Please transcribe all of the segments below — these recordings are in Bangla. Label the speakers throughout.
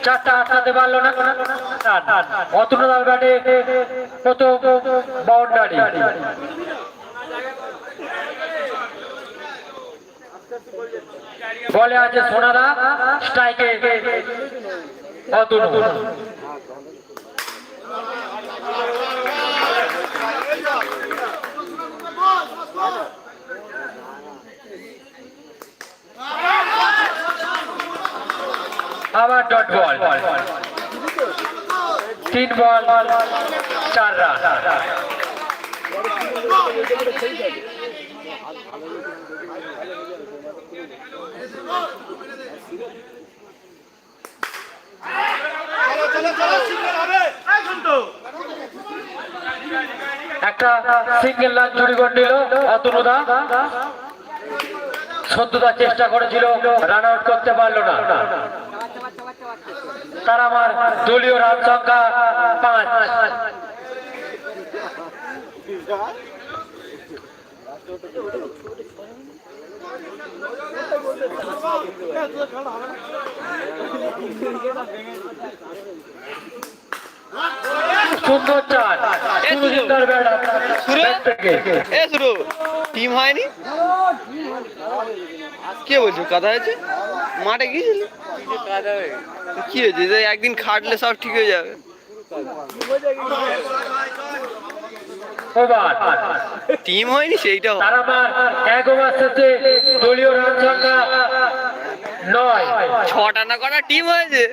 Speaker 1: চারটা আটকাতে পারলো না। অতুলদার ব্যাটে প্রথম বাউন্ডারি। বলে আছে সোনাদা, স্ট্রাইকে অতুল। আবার ডট বল, 3 বল 4 রান। একটা সিঙ্গেল রান চুরি করে নিল অতুলদা। সন্তুদা চেষ্টা করেছিল, রান আউট করতে পারলো না। তার আমার দলীয় রান সংখ্যা 5। সুন্দর চার, সুন্দর ব্যাট থেকে।
Speaker 2: টিম হয়নি, কে বলছো কাদা হয়েছে? মাঠে গিয়েছিল, কি হয়েছে? একদিন খাটলে সব ঠিক হয়ে যাবে। টিম হয়নি সেইটাও।
Speaker 1: তার আমার 1 ওভার শেষে দলীয় রান সংখ্যা 9।
Speaker 2: 6টা না কটা টিম হয়েছে।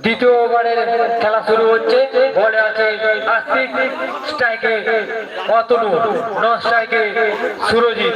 Speaker 1: দ্বিতীয় ওভারের খেলা শুরু হচ্ছে। বলে আছে আশিক, স্ট্রাইকে অতনু, নন স্ট্রাইকে সুরজিৎ।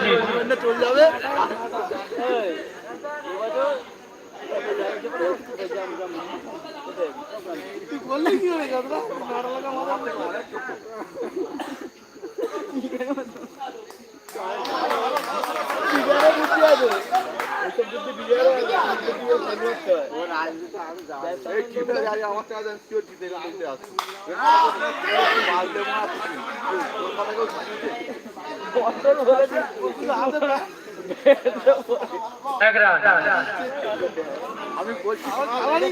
Speaker 3: আমি বলছি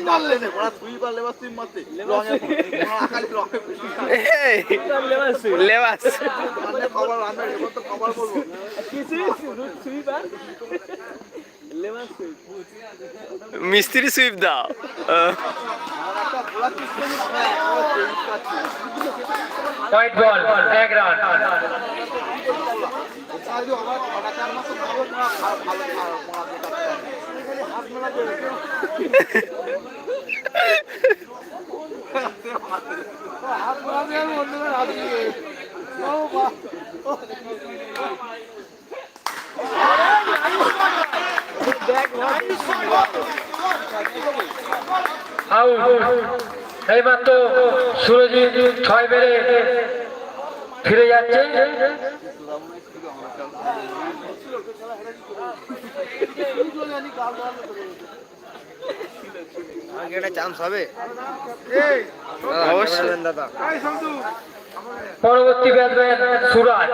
Speaker 3: মারলে না, ওরা তুই বা লেবাস তুই মারতে
Speaker 2: লেবাস
Speaker 3: খবর আমরা এবার তো খবর বলবো
Speaker 2: মিস্ত্রি সুইপ দাও।
Speaker 1: White ball, 1 run. এইমাত্র সুরজিৎ 6 মেরে ফিরে যাচ্ছে।
Speaker 2: চান্স হবে অবশ্যই দাদা।
Speaker 1: পরবর্তী ব্যাটসম্যান সুরাজ।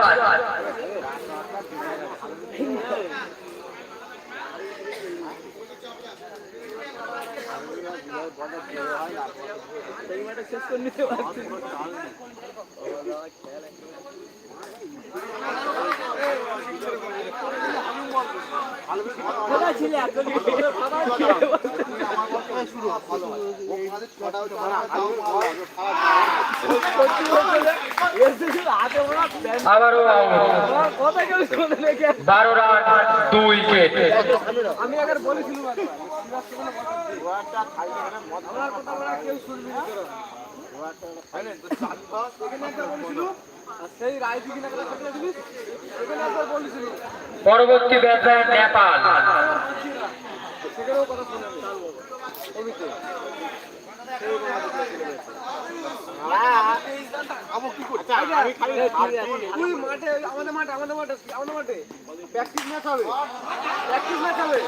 Speaker 1: আবারও 12 রান 2 উইকেট।
Speaker 4: আমি আগে বলেছিলাম
Speaker 1: পরবর্তী ব্যাটসম্যান নেপাল।
Speaker 4: আমাদের মাঠে প্র্যাকটিস ম্যাচ হবে।